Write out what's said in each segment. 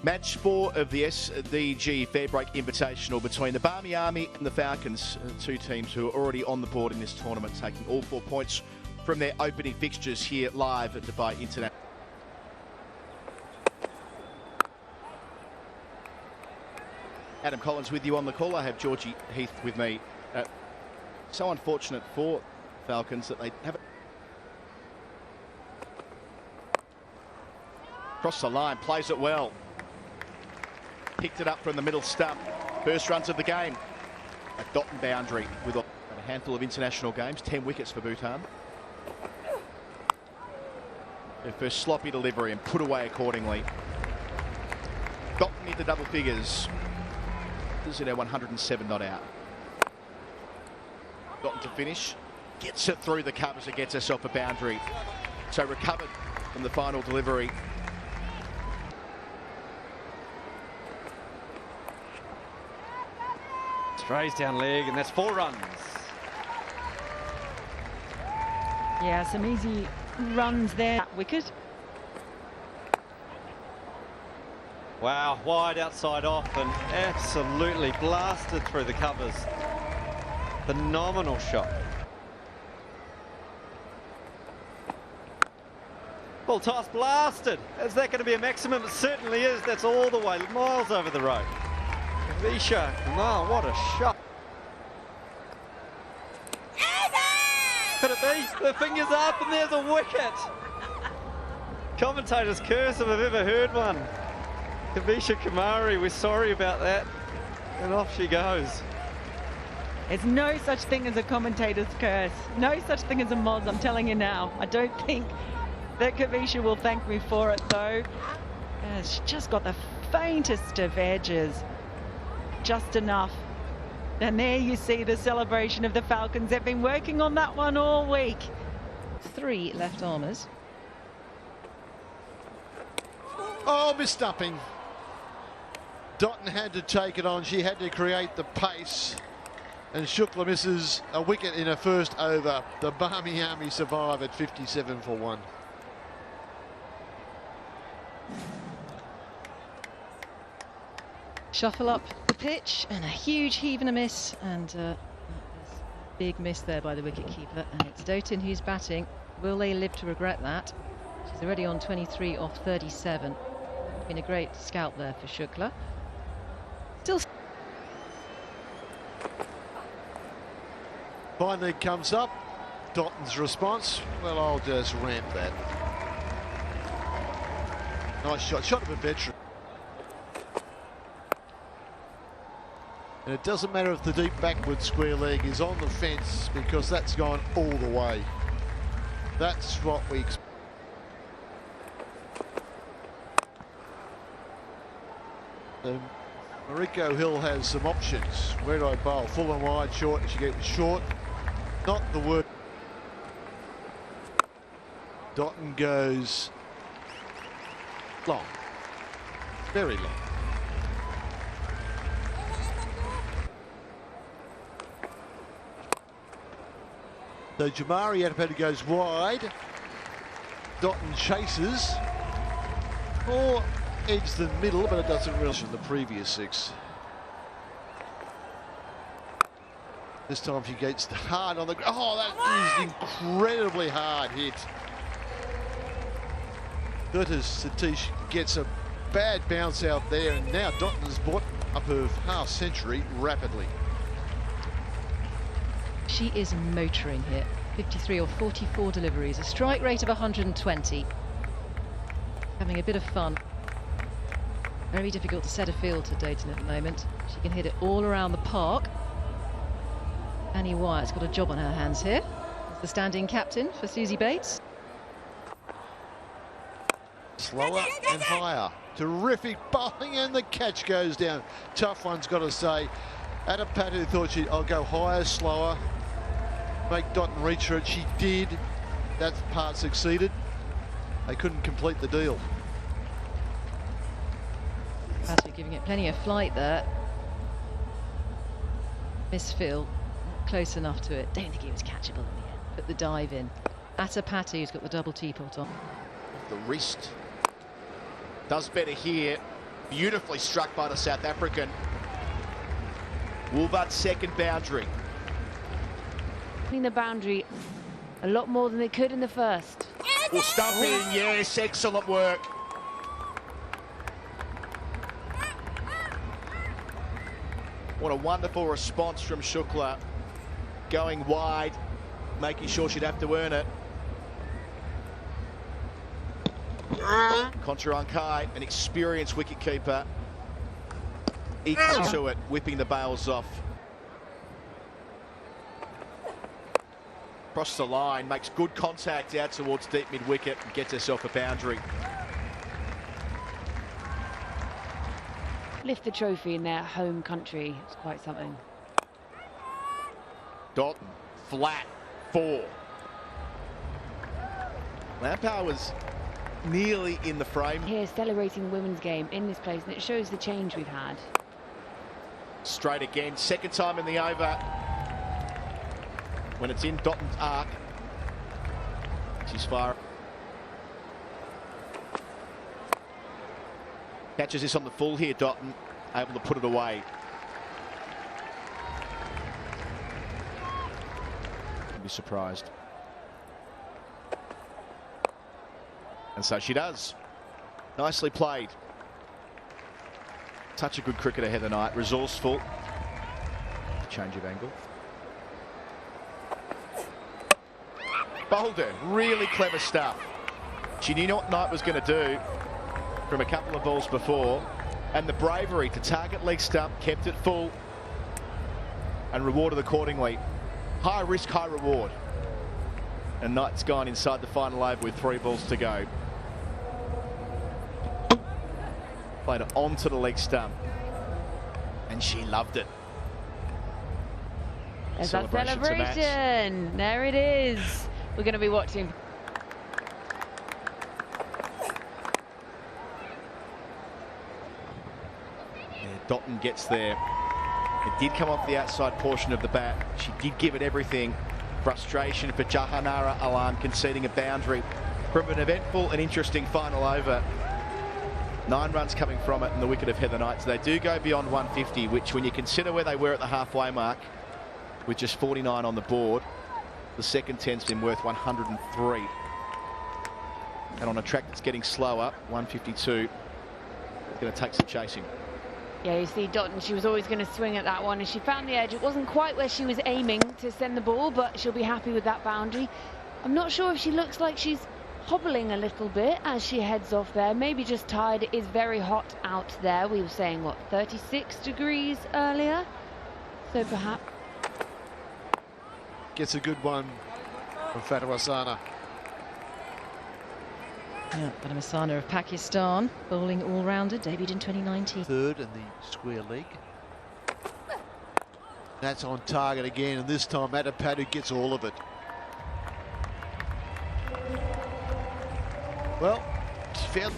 Match 4 of the SDG Fairbreak Invitational between the Barmy Army and the Falcons, two teams who are already on the board in this tournament, taking all 4 points from their opening fixtures here live at Dubai International. Adam Collins with you on the call. I have Georgie Heath with me. So unfortunate for Falcons that they haven't crossed the line, plays it well. Picked it up from the middle stump. First runs of the game. A dot and boundary with a handful of international games. 10 wickets for Bhutan. Their first sloppy delivery and put away accordingly. Got them into double figures. This is now 107 not out. Got to finish. Gets it through the covers and gets herself a boundary. So recovered from the final delivery. Strays down leg, and that's 4 runs. Yeah, some easy runs there. Wicket. Wow, wide outside off and absolutely blasted through the covers. Phenomenal shot. Full toss blasted. Is that going to be a maximum? It certainly is. That's all the way, miles over the road. Visha, oh, what a shot. Could it be? The fingers up and there's a wicket. Commentator's curse if I've ever heard one. Kavisha Kumari, we're sorry about that. And off she goes. There's no such thing as a commentator's curse. No such thing as a mods, I'm telling you now. I don't think that Kavisha will thank me for it though. She's just got the faintest of edges. Just enough. And there you see the celebration of the Falcons. They've been working on that one all week. 3 left armers. Oh, misstumping. Dotton had to take it on. She had to create the pace. And Shukla misses a wicket in her first over. The Barmy Army survive at 57 for 1. Shuffle up the pitch and a huge heave and a miss, and a big miss there by the wicketkeeper, and it's Doughton who's batting. Will they live to regret that? She's already on 23 off 37. Been a great scout there for Shukla. Still Finally comes up. Dotton's response, well, I'll just ramp that. Nice shot of a veteran. And it doesn't matter if the deep backward square leg is on the fence, because that's gone all the way. That's what we expect. Mariko Hill has some options. Where do I bowl? Full and wide, short, and she gets short. Not the word. Dotton goes long. Very long. So Jamari Adipati goes wide. Dotton chases. Or edge the middle, but it doesn't really in the previous 6. This time she gets hard on the ground. Oh, that is incredibly hard hit. Gurtas Satish gets a bad bounce out there, and now Dotton has bought up her half century rapidly. She is motoring here. 53 or 44 deliveries, a strike rate of 120. Having a bit of fun. Very difficult to set a field to Doughton at the moment. She can hit it all around the park. Annie Wyatt's got a job on her hands here as the standing captain for Susie Bates. Slower and higher. Terrific bowling, and the catch goes down. Tough one's got to say. Adipati thought I'll go higher, slower, make Dotton reach her. She did. That part succeeded. They couldn't complete the deal. Patrick giving it plenty of flight there. Miss Phil, not close enough to it. Don't think it was catchable in the end. Put the dive in. Atapati, who's got the double teapot on. The wrist does better here. Beautifully struck by the South African. Woolvert's second boundary. The boundary a lot more than they could in the first. Well, stumping, yes, excellent work. What a wonderful response from Shukla. Going wide, making sure she'd have to earn it. Koncharankai, an experienced wicketkeeper, equal to it, whipping the bails off. Across the line, makes good contact out towards deep mid-wicket and gets herself a boundary. Lift the trophy in their home country. It's quite something. Dalton, flat, 4. Lampard was nearly in the frame. Here, celebrating the women's game in this place, and it shows the change we've had. Straight again, second time in the over. When it's in Dotton's arc, she's far. Catches this on the full here, Dotton, able to put it away. I'd be surprised. And so she does. Nicely played. Such a good cricketer, Heather Knight, resourceful. Change of angle. Bowled her, really clever stuff. She knew what Knight was going to do from a couple of balls before, and the bravery to target leg stump, kept it full and rewarded accordingly. High risk, high reward. And Knight's gone inside the final over with 3 balls to go. Played it onto the leg stump, and she loved it. There's that celebration. There it is. We're going to be watching. Yeah, Dotton gets there. It did come off the outside portion of the bat. She did give it everything. Frustration for Jahanara Alam conceding a boundary from an eventful and interesting final over. 9 runs coming from it and the wicket of Heather Knight. So they do go beyond 150, which when you consider where they were at the halfway mark, with just 49 on the board, the second 10's been worth 103. And on a track that's getting slower, 152, it's going to take some chasing. Yeah, you see Dotton, she was always going to swing at that one, and she found the edge. It wasn't quite where she was aiming to send the ball, but she'll be happy with that boundary. I'm not sure if she looks like she's hobbling a little bit as she heads off there. Maybe just tired. It is very hot out there. We were saying, what, 36 degrees earlier? So perhaps... Gets a good one from Fatawasana. Yeah, Fatawasana of Pakistan, bowling all-rounder, debuted in 2019. Third in the square leg. That's on target again, and this time Adapadu gets all of it. Well, it's fairly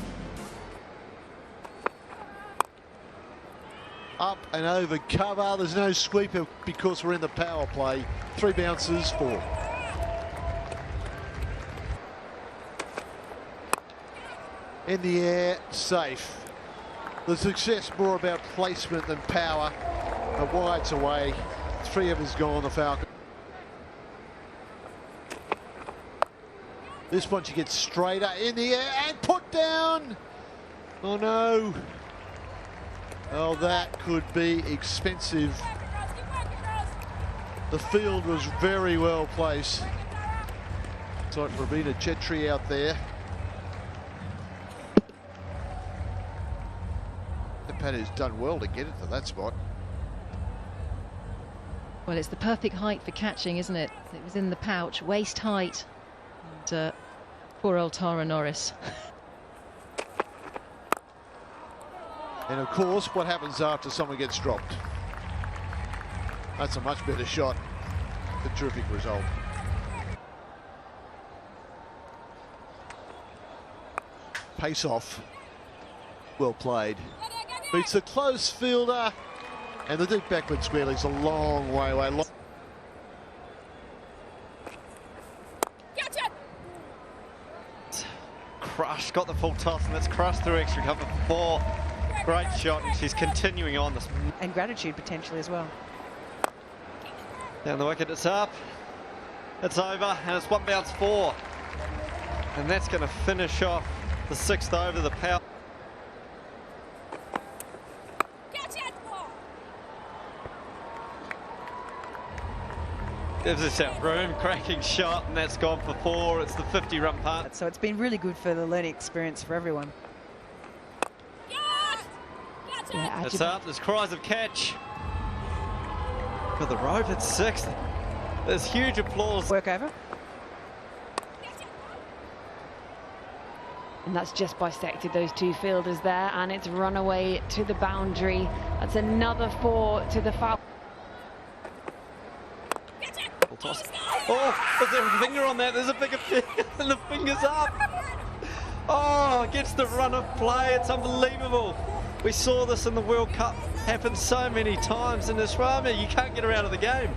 up and over cover. There's no sweeper because we're in the power play. 3 bounces, 4. In the air, safe. The success more about placement than power. A wide's away. 3 of us gone, the Falcons. This one she gets straighter in the air and put down. Oh no. Oh, that could be expensive. The field was very well placed. It's like Ravina Chetri out there. Padu's done well to get it to that spot. Well, it's the perfect height for catching, isn't it? It was in the pouch, waist height. And poor old Tara Norris. And of course, what happens after someone gets dropped? That's a much better shot. A terrific result. Pace off. Well played. Beats the close fielder. And the deep backward square leg's a long way away. Crush, got the full toss, and let's crush through extra cover 4. Great shot, and she's continuing on this. And gratitude potentially as well. Down the wicket, it's up. It's over, and it's one bounce 4. And that's going to finish off the 6th over, the power. Gives us that room, cracking shot, and that's gone for 4. It's the 50-run punt. So it's been really good for the learning experience for everyone. Yeah, It's up, there's cries of catch. For the rope, it's 6th. There's huge applause. Work over. And that's just bisected those 2 fielders there, and it's run away to the boundary. That's another 4 to the foul. Oh, is there a finger on that? There's a bigger finger, and the finger's up. Oh, gets the run of play. It's unbelievable. We saw this in the World Cup happen so many times in Australia. You can't get her out of the game.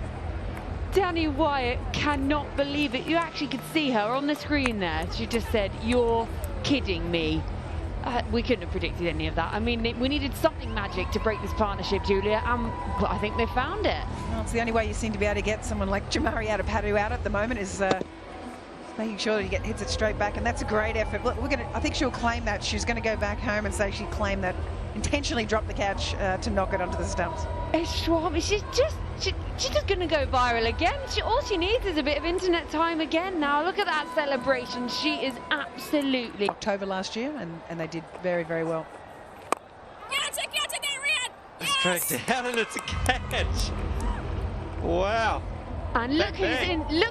Danny Wyatt cannot believe it. You actually could see her on the screen there. She just said, "You're kidding me." We couldn't have predicted any of that. I mean, we needed something magic to break this partnership, Julia, and I think they found it. Well, it's the only way you seem to be able to get someone like Jamari Adapadu out at the moment is making sure that he hits it straight back, and that's a great effort. Look, I think she'll claim that. She's going to go back home and say she claimed that, intentionally dropped the catch to knock it onto the stumps. Swami, she's just going to go viral again. All she needs is a bit of internet time again now. Look at that celebration. She is absolutely... October last year, and they did very, very well. It's dragged down, and it's a catch. Wow. And look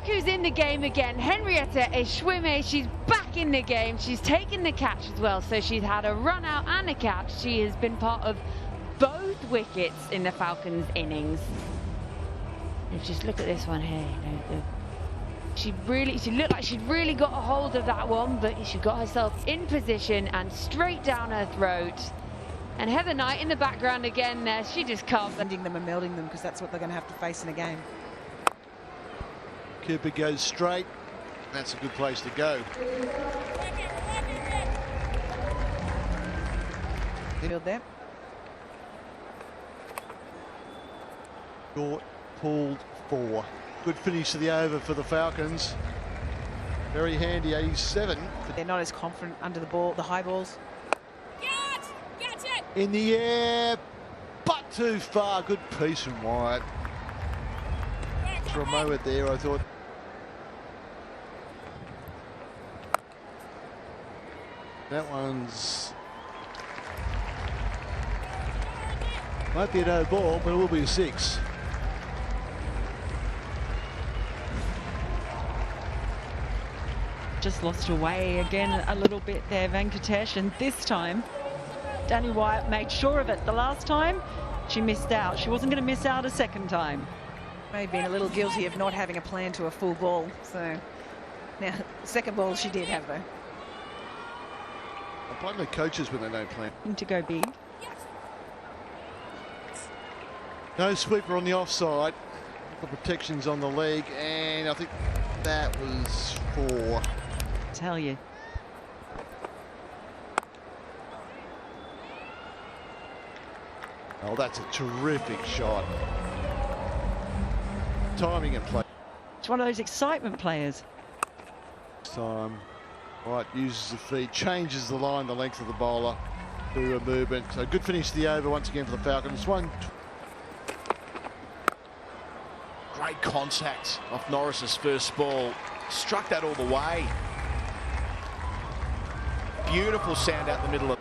who's in the game again. Henrietta Eshwime. She's back in the game. She's taken the catch as well. So she's had a run out and a catch. She has been part of both wickets in the Falcons innings. And just look at this one here. She looked like she'd really got a hold of that one, but she got herself in position and straight down her throat. And Heather Knight in the background again there. She just can't. Blending them and melding them, because that's what they're going to have to face in a game. Cooper goes straight. That's a good place to go. Field there. Short, pulled 4. Good finish to the over for the Falcons. Very handy, 87. They're not as confident under the ball, the high balls. In the air, but too far. Good piece from Wyatt. For a moment there, I thought. That one's... might be a no ball, but it will be a 6. Just lost away again a little bit there, Venkatesh, and this time Danny Wyatt made sure of it. The last time she missed out. She wasn't going to miss out a second time. May have been a little guilty of not having a plan to a full ball. So now, second ball she did have though. I blame the coaches when they don't plan. To go big. No sweeper on the offside. The protections on the leg, and I think that was 4. Tell you. Oh, that's a terrific shot. Timing and play. It's one of those excitement players. Time. Right, uses the feet, changes the line, the length of the bowler through a movement. So good finish to the over once again for the Falcons. Great contact off Norris's first ball. Struck that all the way. Beautiful sound out the middle of.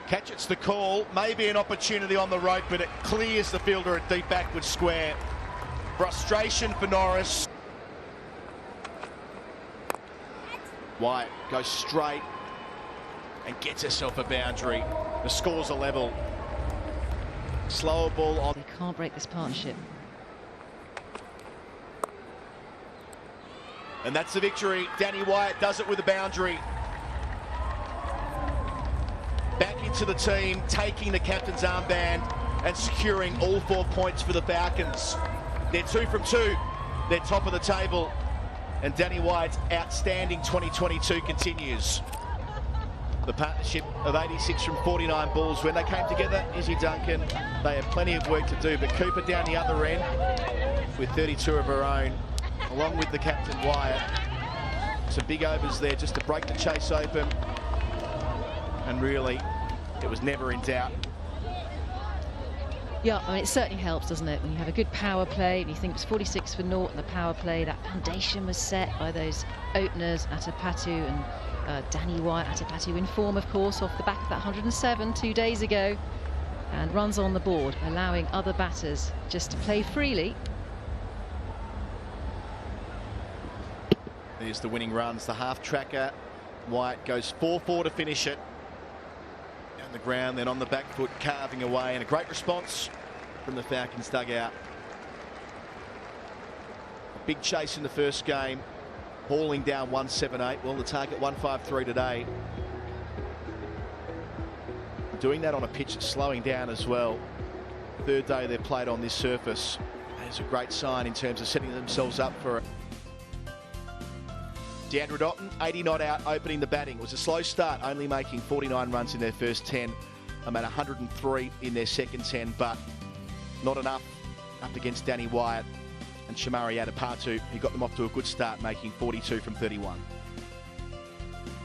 Catch, it's the call. Maybe an opportunity on the rope, but it clears the fielder at deep backward square. Frustration for Norris. Wyatt goes straight and gets herself a boundary. The scores are level. Slower ball on. They can't break this partnership. And that's the victory. Danny Wyatt does it with a boundary. Back into the team, taking the captain's armband and securing all 4 points for the Falcons. They're 2 from 2. They're top of the table. And Danny Wyatt's outstanding 2022 continues. The partnership of 86 from 49 balls. When they came together, Izzy Duncan, they had plenty of work to do, but Cooper down the other end with 32 of her own, along with the captain Wyatt. Some big overs there just to break the chase open, and really, it was never in doubt. Yeah, I mean, it certainly helps, doesn't it, when you have a good power play, and you think it was 46 for naught in the power play. That foundation was set by those openers, Atapatu and Danny Wyatt. Atapatu in form, of course, off the back of that 107 2 days ago, and runs on the board, allowing other batters just to play freely. There's the winning runs, the half tracker. Wyatt goes 4-4 to finish it. The ground, then on the back foot, carving away, and a great response from the Falcons dugout. A big chase in the first game, hauling down 178. Well, the target 153 today. Doing that on a pitch that's slowing down as well. Third day they've played on this surface. It's a great sign in terms of setting themselves up for it. Deandra Dotton, 80 not out, opening the batting. It was a slow start, only making 49 runs in their first 10. I'm at 103 in their second 10, but not enough up against Danny Wyatt and Shamari Atapatu, who got them off to a good start, making 42 from 31.